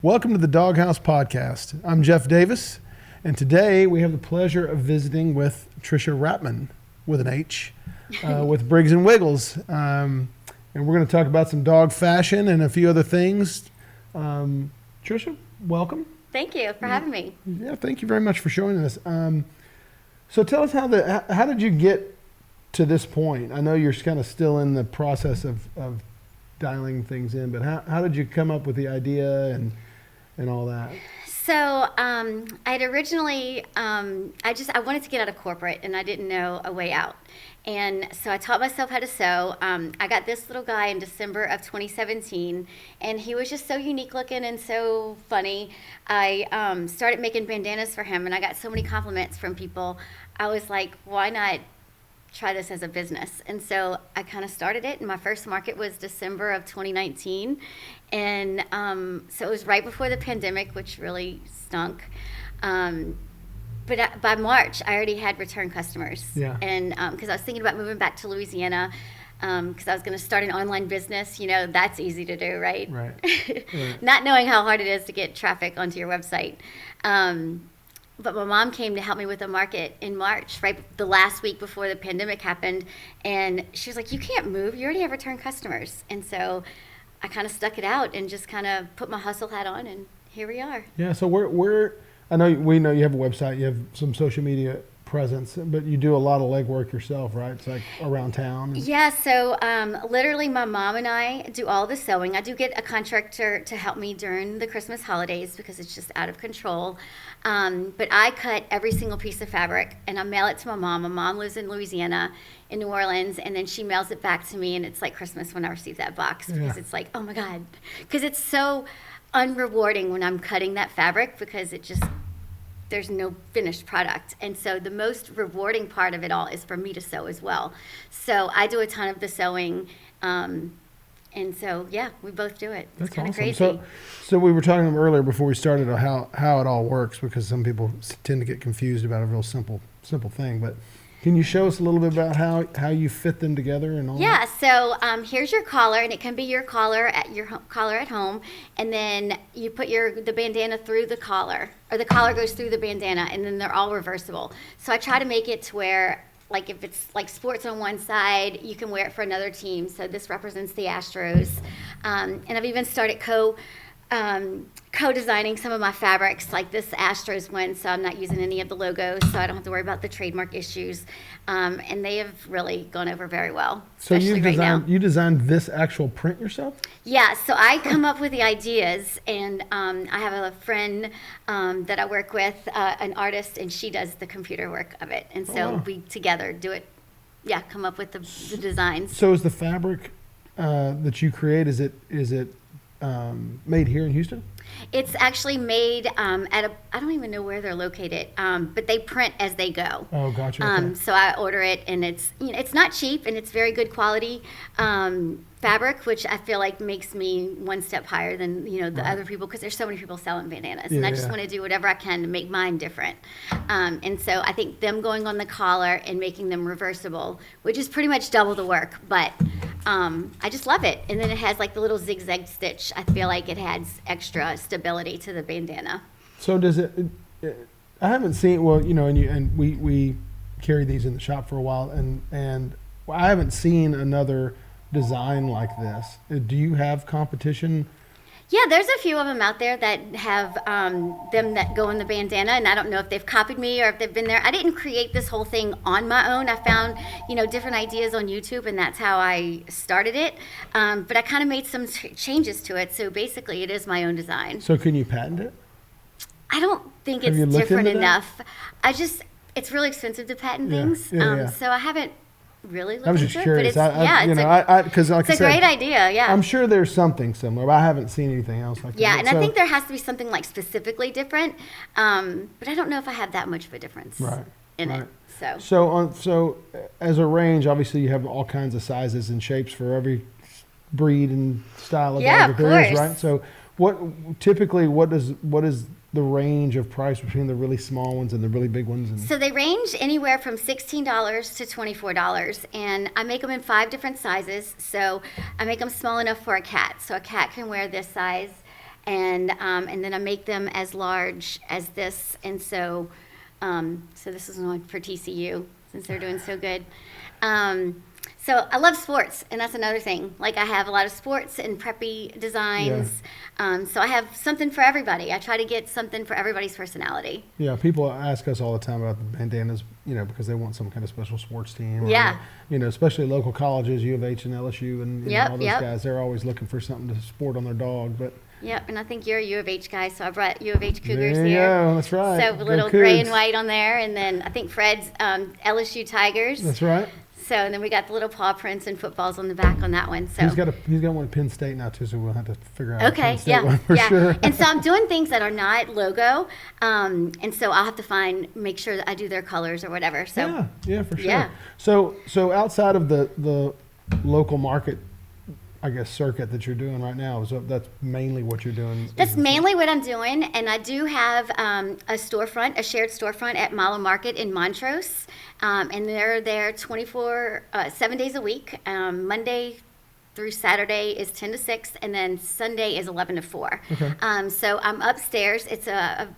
Welcome to the Doghouse Podcast. I'm Jeff Davis, and today we have the pleasure of visiting with Tricia Wrapman, with an H, with Briggs Wiggles. And we're going to talk about some dog fashion and a few other things. Tricia, welcome. Thank you for having me. Yeah, thank you very much for joining us. So tell us how did you get to this point? I know you're kind of still in the process of dialing things in, but how did you come up with the idea and all that? So I'd originally, I wanted to get out of corporate and I didn't know a way out. And so I taught myself how to sew. I got this little guy in December of 2017 and he was just so unique looking and so funny. I started making bandanas for him and I got so many compliments from people. I was like, why not try this as a business? And so I kind of started it, and my first market was December of 2019, and so it was right before the pandemic, which really stunk. But by March, I already had return customers. Yeah. And because I was thinking about moving back to Louisiana, because I was going to start an online business. You know, that's easy to do, right? Right. Not knowing how hard it is to get traffic onto your website. But my mom came to help me with a market in March, right the last week before the pandemic happened. And she was like, you can't move. You already have return customers. And so I kind of stuck it out and just kind of put my hustle hat on, and here we are. Yeah, so we know you have a website, you have some social media presence, but you do a lot of legwork yourself, right? It's like around town. Yeah, so literally my mom and I do all the sewing. I do get a contractor to help me during the Christmas holidays because it's just out of control. But I cut every single piece of fabric and I mail it to my mom. My mom lives in Louisiana, in New Orleans, and then she mails it back to me, and it's like Christmas when I receive that box because it's like, oh my God. Because it's so unrewarding when I'm cutting that fabric because there's no finished product. And so the most rewarding part of it all is for me to sew as well. So I do a ton of the sewing. And so, yeah, we both do it. It's kind of awesome. crazy. So we were talking earlier before we started how it all works, because some people tend to get confused about a real simple thing. But can you show us a little bit about how you fit them together and all Yeah, so here's your collar, and it can be your collar at home, and then you put the bandana through the collar, or the collar goes through the bandana, and then they're all reversible. So I try to make it to where, like, if it's like sports on one side, you can wear it for another team. So this represents the Astros, and I've even started co-designing some of my fabrics, like this Astros one, so I'm not using any of the logos, so I don't have to worry about the trademark issues. And they have really gone over very well, especially right now. You designed this actual print yourself? Yeah, so I come up with the ideas, and I have a friend that I work with, an artist, and she does the computer work of it. And so we together do it, come up with the designs. So is the fabric that you create, is it made here in Houston? It's actually made I don't even know where they're located, but they print as they go. Oh, gotcha. Okay. So I order it, and it's not cheap, and it's very good quality fabric, which I feel like makes me one step higher than the other people, because there's so many people selling bandanas, and I just want to do whatever I can to make mine different. And so I think them going on the collar and making them reversible, which is pretty much double the work, but I just love it. And then it has like the little zigzag stitch. I feel like it adds extra stability to the bandana. So does it? I haven't seen. Well, and we carry these in the shop for a while, and I haven't seen another design like this. Do you have competition? Yeah, there's a few of them out there that have them that go in the bandana, and I don't know if they've copied me or if they've been there. I didn't create this whole thing on my own. I found, different ideas on YouTube, and that's how I started it. But I kind of made some changes to it, so basically it is my own design. So can you patent it? I don't think it's different enough. It's really expensive to patent things, so I haven't really looked into it. I was just curious. It's a great idea. Yeah, I'm sure there's something similar, but I haven't seen anything else like that. Yeah, and I think there has to be something like specifically different, but I don't know if I have that much of a difference in it. So as a range, obviously you have all kinds of sizes and shapes for every breed and style of dog that there is, right? So what is the range of price between the really small ones and the really big ones? So they range anywhere from $16 to $24, and I make them in 5 different sizes. So I make them small enough for a cat, so a cat can wear this size, and then I make them as large as this, and so this is one for TCU since they're doing so good. So I love sports, and that's another thing. Like, I have a lot of sports and preppy designs. So I have something for everybody. I try to get something for everybody's personality. Yeah, people ask us all the time about the bandanas, because they want some kind of special sports team. Yeah. Or, especially local colleges, U of H and LSU and all those guys. They're always looking for something to sport on their dog. But yep, and I think you're a U of H guy, so I brought U of H Cougars there you here. go, that's right. So a little gray and white on there, and then I think Fred's LSU Tigers. That's right. So, and then we got the little paw prints and footballs on the back on that one. So he's got one at Penn State now too, so we'll have to figure out. Okay, Penn State one for yeah. sure. And so I'm doing things that are not logo, and so I'll have to make sure that I do their colors or whatever. So yeah, for sure. Yeah. So outside of the local market, I guess, circuit that you're doing right now, so that's mainly what you're doing. That's mainly what I'm doing, and I do have a shared storefront at Malo Market in Montrose, and they're there 7 days a week. Monday through Saturday is 10 to 6, and then Sunday is 11 to 4. Okay. So I'm upstairs. It's a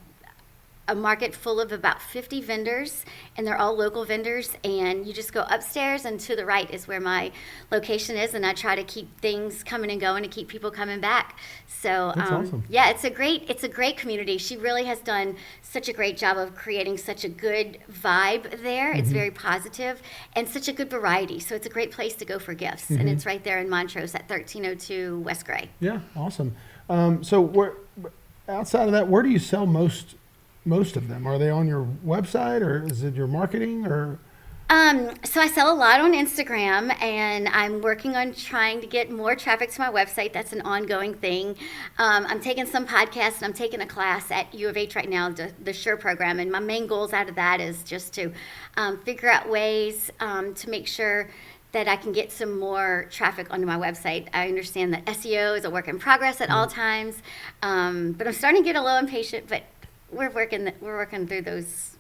market full of about 50 vendors, and they're all local vendors, and you just go upstairs, and to the right is where my location is, and I try to keep things coming and going to keep people coming back. So That's awesome. Yeah, it's a great community. She really has done such a great job of creating such a good vibe there. It's very positive and such a good variety. So it's a great place to go for gifts, and it's right there in Montrose at 1302 West Gray. Yeah, awesome. So outside of that, where do you sell most of them? Are they on your website, or is it your marketing, or? So I sell a lot on Instagram, and I'm working on trying to get more traffic to my website. That's an ongoing thing. I'm taking some podcasts, and I'm taking a class at U of H right now, the SURE program, and my main goals out of that is just to figure out ways to make sure that I can get some more traffic onto my website. I understand that SEO is a work in progress at all times, but I'm starting to get a little impatient, but we're working through those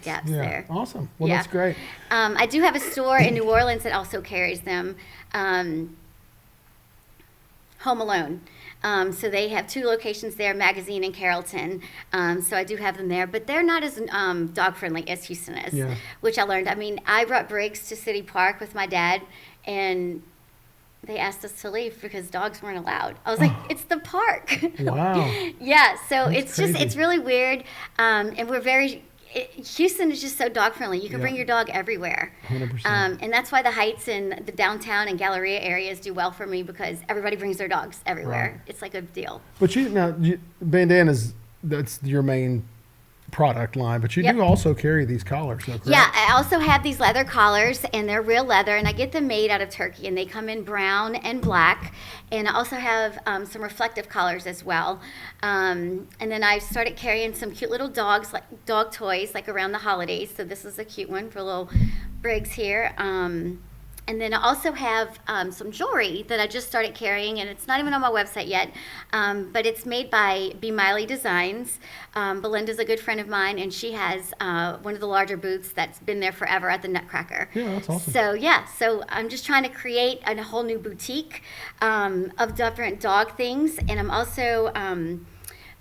gaps there. Awesome. Well, that's great. I do have a store in New Orleans that also carries them. Home Alone. So they have 2 locations there, Magazine and Carrollton. So I do have them there, but they're not as dog friendly as Houston is, which I learned. I mean, I brought Briggs to City Park with my dad, and they asked us to leave because dogs weren't allowed. I was like, it's the park. Wow. Yeah, so That's it's really weird. And Houston is just so dog friendly. You can bring your dog everywhere. 100%. And that's why the Heights and the downtown and Galleria areas do well for me, because everybody brings their dogs everywhere. Right. It's like a deal. But bandanas, that's your main product line, but you do also carry these collars, though, correct? Yeah, I also have these leather collars, and they're real leather, and I get them made out of Turkey, and they come in brown and black. And I also have some reflective collars as well. And then I started carrying some cute little dogs, like dog toys, like around the holidays. So this is a cute one for little Briggs here. And then I also have some jewelry that I just started carrying, and it's not even on my website yet, but it's made by B. Miley Designs. Belinda's a good friend of mine, and she has one of the larger booths that's been there forever at the Nutcracker. Yeah, that's awesome. So I'm just trying to create a whole new boutique of different dog things, and I'm also...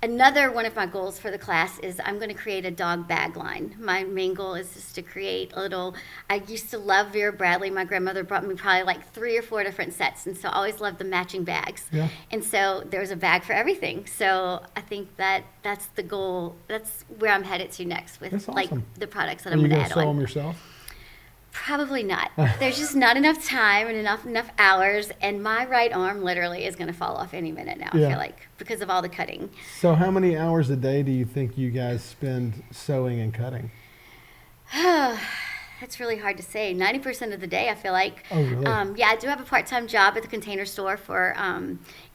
another one of my goals for the class is I'm going to create a dog bag line. My main goal is just to create I used to love Vera Bradley. My grandmother brought me probably like 3 or 4 different sets, and so I always loved the matching bags. Yeah. And so there's a bag for everything. So I think that's the goal. That's where I'm headed to next with like the products that I'm going to add on. Are you going to sell them yourself? Probably not. There's just not enough time and enough hours, and my right arm literally is going to fall off any minute now, I feel like, because of all the cutting. So how many hours a day do you think you guys spend sewing and cutting? That's really hard to say. 90% of the day, I feel like. Oh, really? Yeah, I do have a part-time job at the Container Store for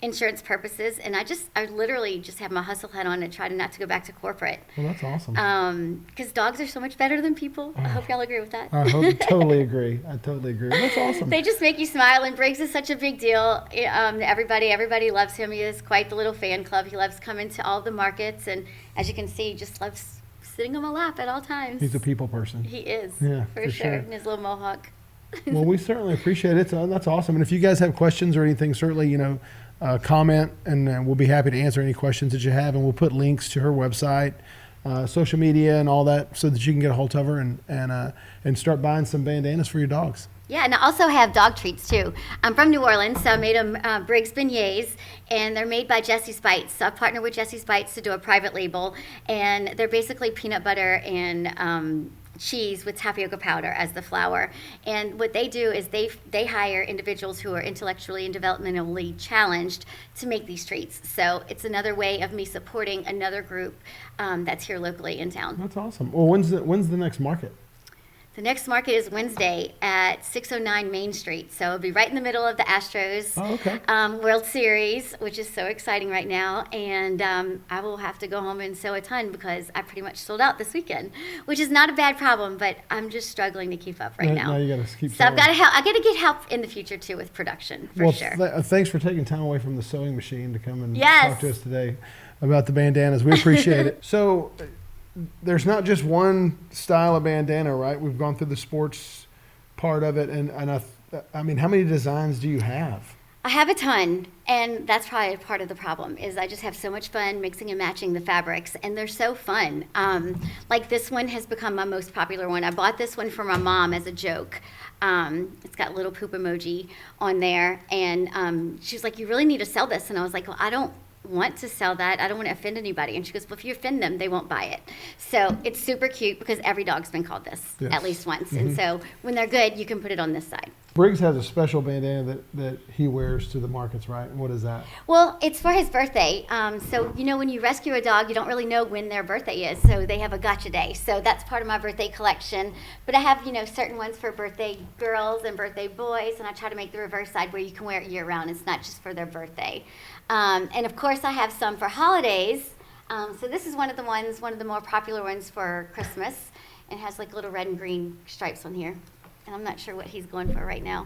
insurance purposes, and I literally just have my hustle hat on and try not to go back to corporate. Well, that's awesome. Because dogs are so much better than people. I hope y'all agree with that. I totally agree. That's awesome. They just make you smile, and Briggs is such a big deal. Everybody loves him. He is quite the little fan club. He loves coming to all the markets, and as you can see, he just loves sitting on my lap at all times. He's a people person. He is, for sure. And his little mohawk. Well, we certainly appreciate it. So that's awesome. And if you guys have questions or anything, certainly, comment, and we'll be happy to answer any questions that you have. And we'll put links to her website, social media, and all that, so that you can get a hold of her and start buying some bandanas for your dogs. Yeah, and I also have dog treats too. I'm from New Orleans, so I made them Briggs beignets, and they're made by Jesse's Bites. So I've partnered with Jesse's Bites to do a private label, and they're basically peanut butter and cheese with tapioca powder as the flour. And what they do is they hire individuals who are intellectually and developmentally challenged to make these treats. So it's another way of me supporting another group that's here locally in town. That's awesome. Well, when's the next market? The next market is Wednesday at 609 Main Street. So it'll be right in the middle of the Astros World Series, which is so exciting right now. And I will have to go home and sew a ton because I pretty much sold out this weekend, which is not a bad problem, but I'm just struggling to keep up right now. Now you got to keep So I've got to help. I got to get help in the future too with production for sure. Thanks for taking time away from the sewing machine to come and Yes. talk to us today about the bandanas. We appreciate it. So there's not just one style of bandana, right? We've gone through the sports part of it, and I mean, how many designs do you have? I have a ton, and that's probably part of the problem is I just have so much fun mixing and matching the fabrics, and they're so fun. Like this one has become my most popular one. I bought this one for my mom as a joke. It's got a little poop emoji on there, and she was like, "You really need to sell this," and I was like, "Well, I don't want to sell that. I don't want to offend anybody." And she goes, "Well, if you offend them, they won't buy it." So it's super cute because every dog's been called this at least once. Mm-hmm. And so when they're good, you can put it on this side. Briggs has a special bandana that he wears to the markets, right? And what is that? Well, it's for his birthday. So, when you rescue a dog, you don't really know when their birthday is. So they have a gotcha day. So that's part of my birthday collection. But I have, certain ones for birthday girls and birthday boys. And I try to make the reverse side where you can wear it year round. It's not just for their birthday. And of course, I have some for holidays. So this is one of the more popular ones for Christmas. It has like little red and green stripes on here. And I'm not sure what he's going for right now.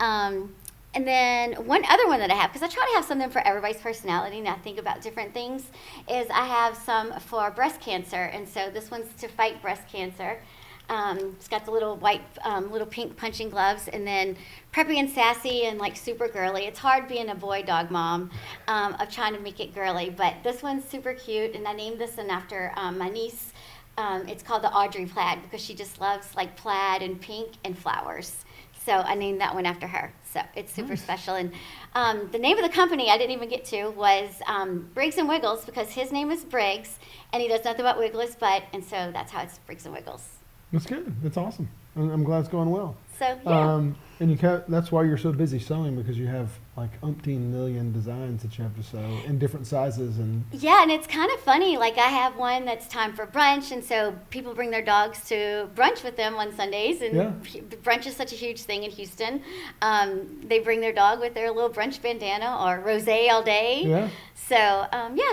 And then one other one that I have, because I try to have something for everybody's personality, and I think about different things, is I have some for breast cancer. And so this one's to fight breast cancer. It's got the little white, little pink punching gloves, and then preppy and sassy and like super girly. It's hard being a boy dog mom of trying to make it girly, but this one's super cute, and I named this one after my niece. It's called the Audrey Plaid because she just loves like plaid and pink and flowers. So I named that one after her. So it's super special. And the name of the company I didn't even get to was Briggs and Wiggles because his name is Briggs and he does nothing but wiggle his butt. And so that's how it's Briggs and Wiggles. That's good. That's awesome. I'm glad it's going well. So, yeah. And that's why you're so busy sewing, because you have like umpteen million designs that you have to sew in different sizes. And yeah, and it's kind of funny. Like I have one that's time for brunch, and so people bring their dogs to brunch with them on Sundays, and brunch is such a huge thing in Houston. They bring their dog with their little brunch bandana or rosé all day. Yeah. So,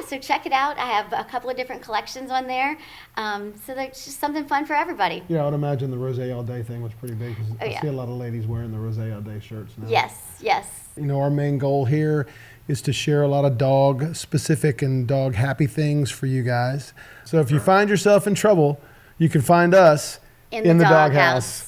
so check it out. I have a couple of different collections on there. So there's just something fun for everybody. Yeah, I would imagine the rosé all day thing was pretty big. I see a lot of ladies wearing the rosé all day shirts now. Yes. Our main goal here is to share a lot of dog specific and dog happy things for you guys. So if you find yourself in trouble, you can find us in the doghouse.